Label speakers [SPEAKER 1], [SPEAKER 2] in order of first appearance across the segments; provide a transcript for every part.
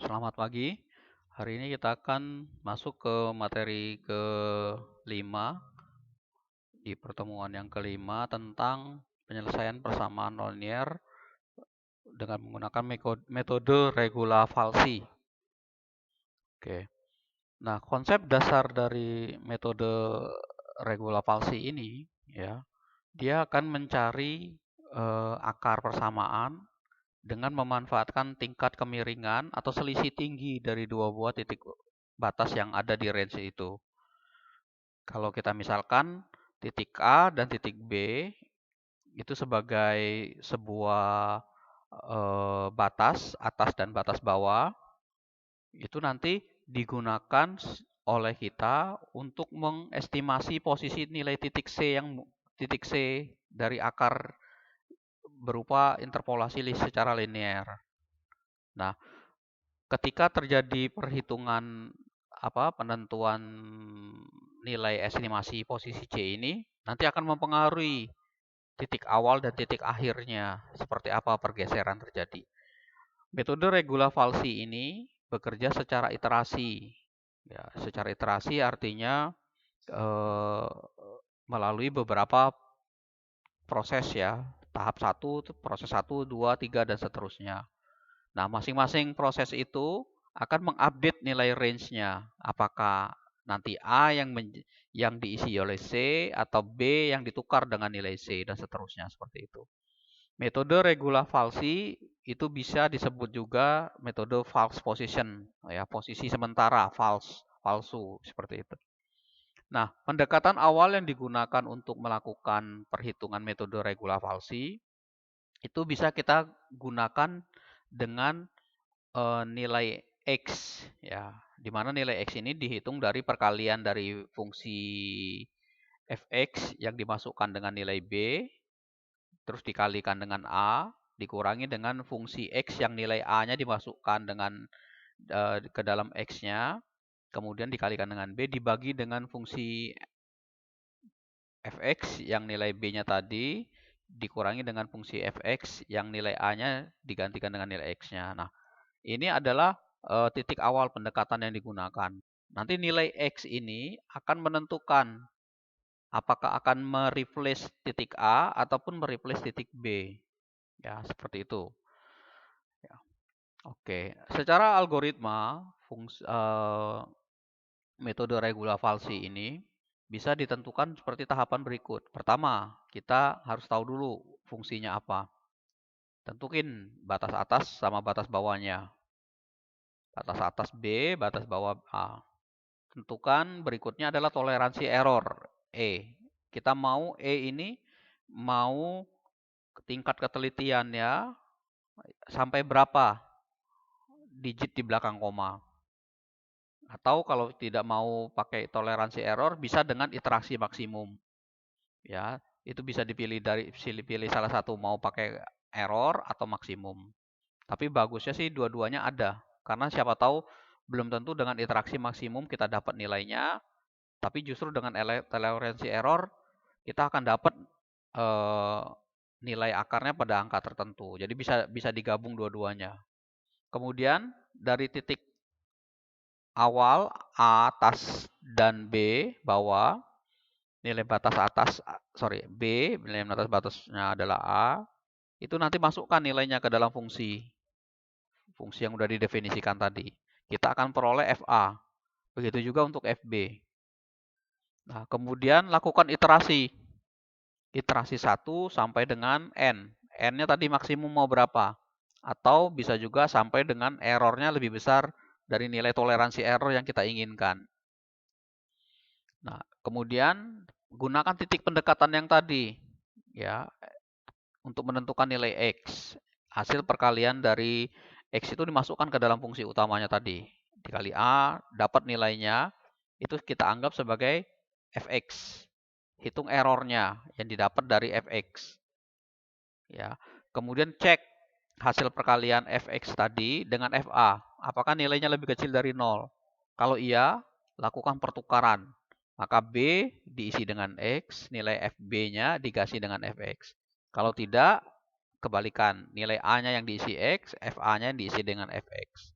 [SPEAKER 1] Selamat pagi. Hari ini kita akan masuk ke materi ke-5 di pertemuan yang kelima tentang penyelesaian persamaan nonlinear dengan menggunakan metode regula falsi. Oke. Nah, konsep dasar dari metode regula falsi ini ya, dia akan mencari akar persamaan dengan memanfaatkan tingkat kemiringan atau selisih tinggi dari dua buah titik batas yang ada di range itu. Kalau kita misalkan titik A dan titik B itu sebagai sebuah batas atas dan batas bawah, itu nanti digunakan oleh kita untuk mengestimasi posisi nilai titik C dari akar berupa interpolasi secara linear. Nah, ketika terjadi perhitungan penentuan nilai estimasi posisi C ini nanti akan mempengaruhi titik awal dan titik akhirnya, seperti apa pergeseran terjadi. Metode regula falsi ini bekerja secara iterasi. Ya, secara iterasi artinya melalui beberapa proses ya, tahap 1, proses 1, 2, 3, dan seterusnya. Nah, masing-masing proses itu akan mengupdate nilai range-nya. Apakah nanti A yang diisi oleh C atau B yang ditukar dengan nilai C dan seterusnya seperti itu. Metode regula falsi itu bisa disebut juga metode false position, ya, posisi sementara palsu seperti itu. Nah, pendekatan awal yang digunakan untuk melakukan perhitungan metode regula falsi itu bisa kita gunakan dengan nilai X ya, di mana nilai X ini dihitung dari perkalian dari fungsi fx yang dimasukkan dengan nilai B, terus dikalikan dengan A, dikurangi dengan fungsi X yang nilai A-nya dimasukkan dengan ke dalam X-nya, kemudian dikalikan dengan B, dibagi dengan fungsi fx yang nilai B-nya tadi, dikurangi dengan fungsi fx yang nilai A-nya digantikan dengan nilai X-nya. Nah, ini adalah titik awal pendekatan yang digunakan. Nanti nilai X ini akan menentukan apakah akan mereplace titik A ataupun mereplace titik B. Ya, seperti itu. Ya. Oke, secara algoritma metode regula falsi ini bisa ditentukan seperti tahapan berikut. Pertama, kita harus tahu dulu fungsinya apa. Tentukin batas atas sama batas bawahnya. Batas atas B, batas bawah A. Tentukan berikutnya adalah toleransi error, E. Kita mau E ini mau tingkat ketelitiannya sampai berapa digit di belakang koma. Atau kalau tidak mau pakai toleransi error, bisa dengan iterasi maksimum. Ya, itu bisa pilih salah satu, mau pakai error atau maksimum. Tapi bagusnya sih dua-duanya ada. Karena siapa tahu belum tentu dengan interaksi maksimum kita dapat nilainya, tapi justru dengan toleransi error kita akan dapat nilai akarnya pada angka tertentu. Jadi bisa digabung dua-duanya. Kemudian dari titik awal A atas dan B bawah, nilai batas atas B, nilai batas batasnya adalah A, itu nanti masukkan nilainya ke dalam fungsi yang sudah didefinisikan tadi. Kita akan peroleh FA. Begitu juga untuk FB. Nah, kemudian lakukan iterasi. Iterasi 1 sampai dengan N. N-nya tadi maksimum mau berapa? Atau bisa juga sampai dengan errornya lebih besar dari nilai toleransi error yang kita inginkan. Nah, kemudian gunakan titik pendekatan yang tadi ya untuk menentukan nilai X. Hasil perkalian dari X itu dimasukkan ke dalam fungsi utamanya tadi. Dikali A, dapat nilainya, itu kita anggap sebagai fx. Hitung errornya yang didapat dari fx. Ya. Kemudian cek hasil perkalian fx tadi dengan fa. Apakah nilainya lebih kecil dari 0? Kalau iya, lakukan pertukaran. Maka B diisi dengan X, nilai FB-nya diganti dengan Fx. Kalau tidak, kebalikan. Nilai A-nya yang diisi X, FA-nya yang diisi dengan Fx.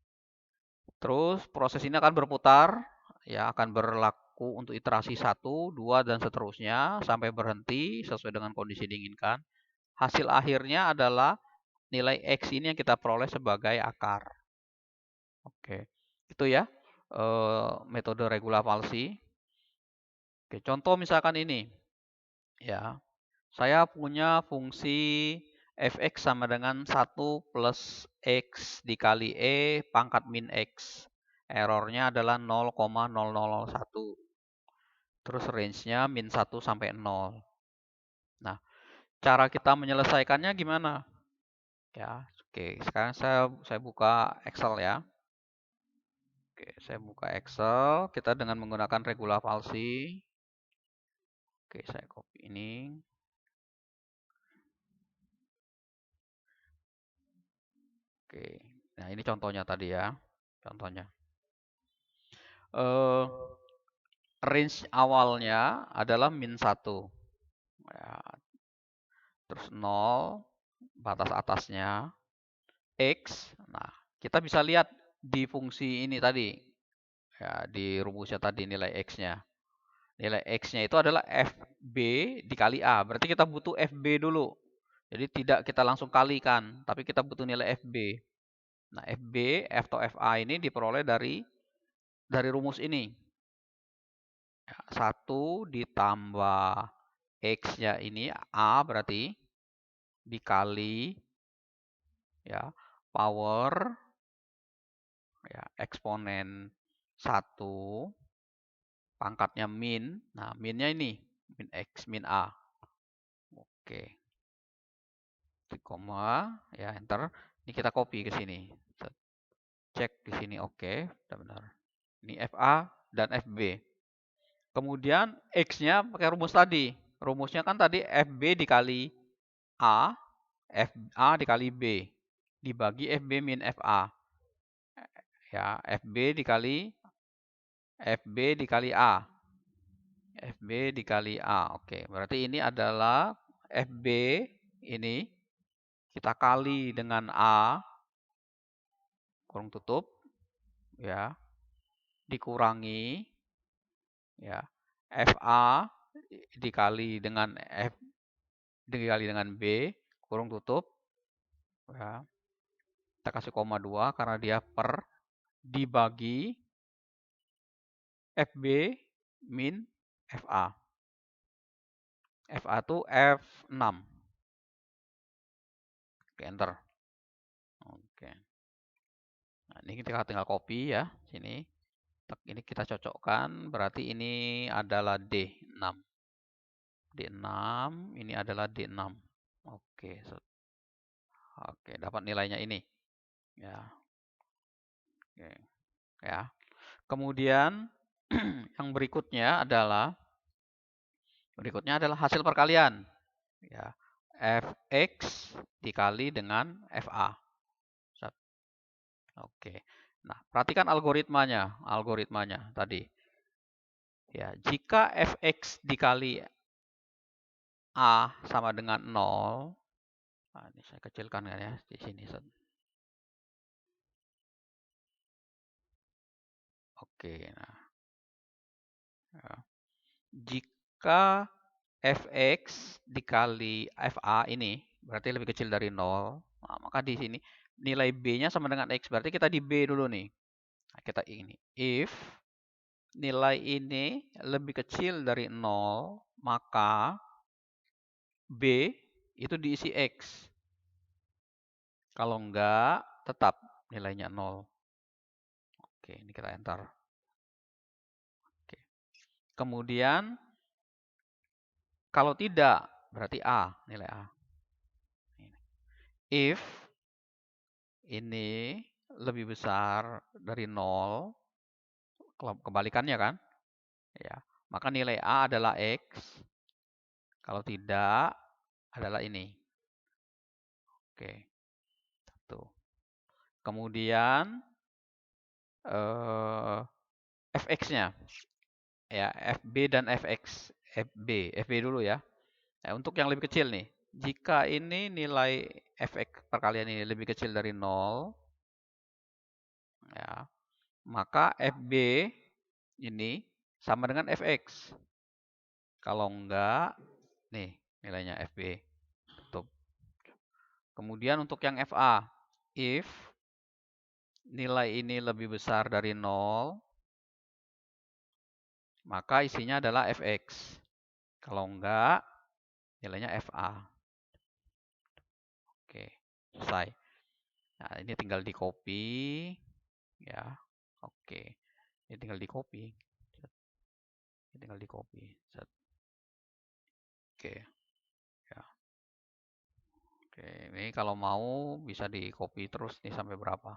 [SPEAKER 1] Terus proses ini akan berputar, ya akan berlaku untuk iterasi 1, 2, dan seterusnya sampai berhenti sesuai dengan kondisi diinginkan. Hasil akhirnya adalah nilai X ini yang kita peroleh sebagai akar. Oke, itu ya metode regula falsi. Oke, contoh misalkan ini, ya, saya punya fungsi fx sama dengan 1 plus x dikali e pangkat min x. Errornya adalah 0,0001. Terus range-nya min 1 sampai 0. Nah, cara kita menyelesaikannya gimana? Ya, oke. Sekarang saya buka Excel ya. Oke, saya buka Excel. Kita dengan menggunakan regula falsi. Oke, saya copy ini. Oke. Nah, ini contohnya tadi ya. Contohnya. Range awalnya adalah min 1. Ya, terus 0, batas atasnya, X. Nah, kita bisa lihat di fungsi ini tadi. Ya, di rumusnya tadi nilai X-nya. Nilai X-nya itu adalah FB dikali A. Berarti kita butuh FB dulu. Jadi tidak kita langsung kalikan, tapi kita butuh nilai FB. Nah, FB, F atau FA ini diperoleh dari rumus ini. 1 ditambah X-nya ini A berarti dikali ya power ya eksponen 1 pangkatnya min. Nah, minnya ini min X min A. Oke. Koma ya enter. Ini kita copy ke sini. Cek di sini oke, sudah benar. Ini FA dan FB. Kemudian X-nya pakai rumus tadi. Rumusnya kan tadi FB dikali A, FA dikali B. Dibagi FB min FA. Ya, FB dikali A. FB dikali A. Oke, berarti ini adalah FB ini kita kali dengan A kurung tutup ya dikurangi ya FA dikali dengan B kurung tutup ya. Kita kasih koma 2 karena dia per dibagi FB min FA. FA itu F6. Oke, enter. Oke. Nah, ini kita tinggal copy ya sini. Ini kita cocokkan, berarti ini adalah D6. D6, ini adalah D6. Oke. Oke, dapat nilainya ini. Ya. Oke. Ya. Kemudian yang berikutnya adalah hasil perkalian. Ya. Fx dikali dengan FA. Oke. Nah, perhatikan algoritmanya tadi. Ya, jika fx dikali A sama dengan 0. Nah, ini saya kecilkan kan ya di sini. Oke, nah. Ya. Jika fx dikali fa ini berarti lebih kecil dari 0. Nah, maka di sini nilai b-nya sama dengan x. Berarti kita di b dulu nih. Nah, kita ini if nilai ini lebih kecil dari 0, maka B itu diisi X. Kalau enggak, tetap nilainya 0. Oke, ini kita enter. Oke. Kemudian, kalau tidak, berarti A, nilai A. If ini lebih besar dari 0, kebalikannya kan? Ya, maka nilai A adalah X. Kalau tidak, adalah ini. Oke. Tuh. Kemudian fx-nya ya fb dan fx. FB dulu ya. Nah, untuk yang lebih kecil nih, jika ini nilai fx perkalian ini lebih kecil dari 0 ya, maka FB ini sama dengan Fx. Kalau enggak, nih nilainya FB. Tutup. Kemudian untuk yang FA, if nilai ini lebih besar dari 0, maka isinya adalah Fx. Kalau enggak, nilainya FA. Oke, selesai. Nah, ini tinggal di copy. Ya, oke. Ini tinggal di copy. Ini tinggal di copy. Oke, ya. Oke, ini kalau mau bisa di copy terus nih sampai berapa.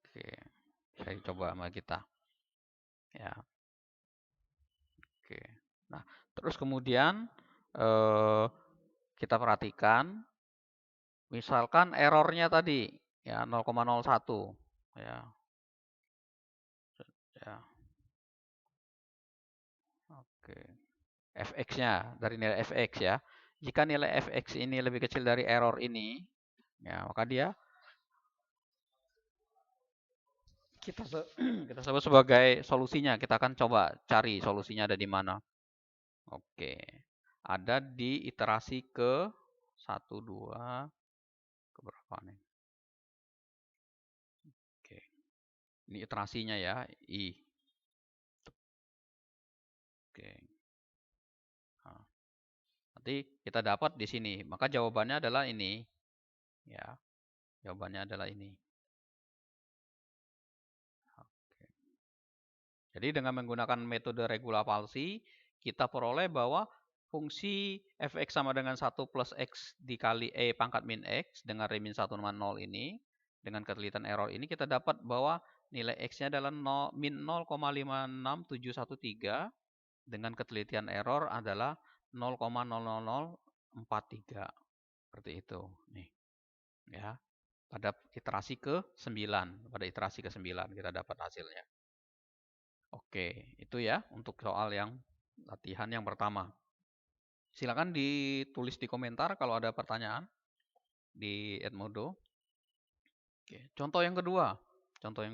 [SPEAKER 1] Oke, saya coba sama kita. Ya. Oke. Nah, terus kemudian kita perhatikan, misalkan errornya tadi ya 0,01 ya. Ya. Oke. Fx-nya dari nilai Fx ya. Jika nilai Fx ini lebih kecil dari error ini, ya maka dia kita sebut sebagai solusinya. Kita akan coba cari solusinya ada di mana. Oke. Ada di iterasi ke 1, 2, ke berapa nih? Oke. Ini iterasinya ya, I. Oke. Nah, nanti kita dapat di sini. Maka jawabannya adalah ini. Ya. Jawabannya adalah ini. Oke. Jadi dengan menggunakan metode regula palsi, kita peroleh bahwa fungsi fx sama dengan 1 plus x dikali e pangkat min x dengan remin 1 sama 0 ini, dengan ketelitian error ini kita dapat bahwa nilai x-nya adalah min 0,56713 dengan ketelitian error adalah 0,00043. Seperti itu. Nih. Ya. Pada iterasi ke-9. Pada iterasi ke-9 kita dapat hasilnya. Oke, itu ya untuk soal yang latihan yang pertama. Silakan ditulis di komentar kalau ada pertanyaan di Edmodo. Oke, contoh yang kedua. Contoh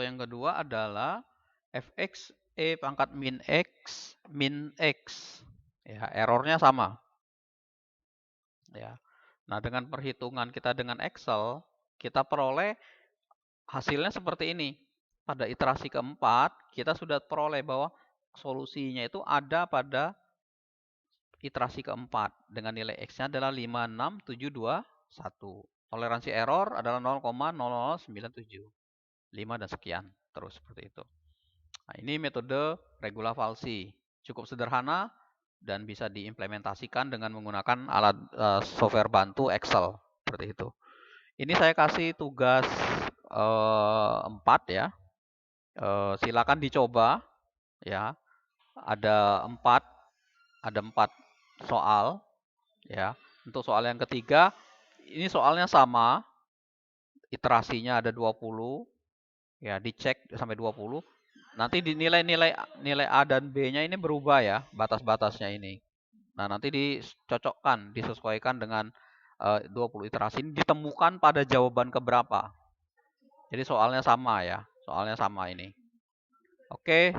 [SPEAKER 1] yang kedua adalah fx e pangkat min x. Ya, errornya sama. Ya. Nah, dengan perhitungan kita dengan Excel, kita peroleh hasilnya seperti ini. Pada iterasi keempat, kita sudah peroleh bahwa solusinya itu ada pada iterasi keempat. Dengan nilai X-nya adalah 56721. Toleransi error adalah 0,0097. 5 dan sekian. Terus seperti itu. Nah, ini metode regula falsi. Cukup sederhana dan bisa diimplementasikan dengan menggunakan alat software bantu Excel. Seperti itu. Ini saya kasih tugas 4 ya. Silakan dicoba ya. Ada 4 soal ya. Untuk soal yang ketiga ini soalnya sama. Iterasinya ada 20. Ya, dicek sampai 20. Nanti di nilai A dan B-nya ini berubah ya, batas-batasnya ini. Nah, nanti dicocokkan, disesuaikan dengan 20 iterasi ini ditemukan pada jawaban keberapa. Jadi soalnya sama ya, soalnya sama ini. Oke,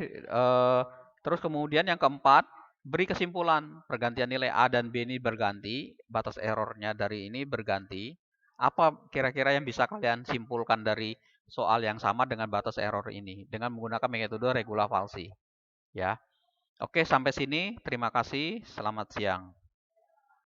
[SPEAKER 1] terus kemudian yang keempat, beri kesimpulan pergantian nilai A dan B ini berganti, batas errornya dari ini berganti. Apa kira-kira yang bisa kalian simpulkan dari soal yang sama dengan batas error ini dengan menggunakan metode regula falsi? Ya. Oke, sampai sini. Terima kasih. Selamat siang.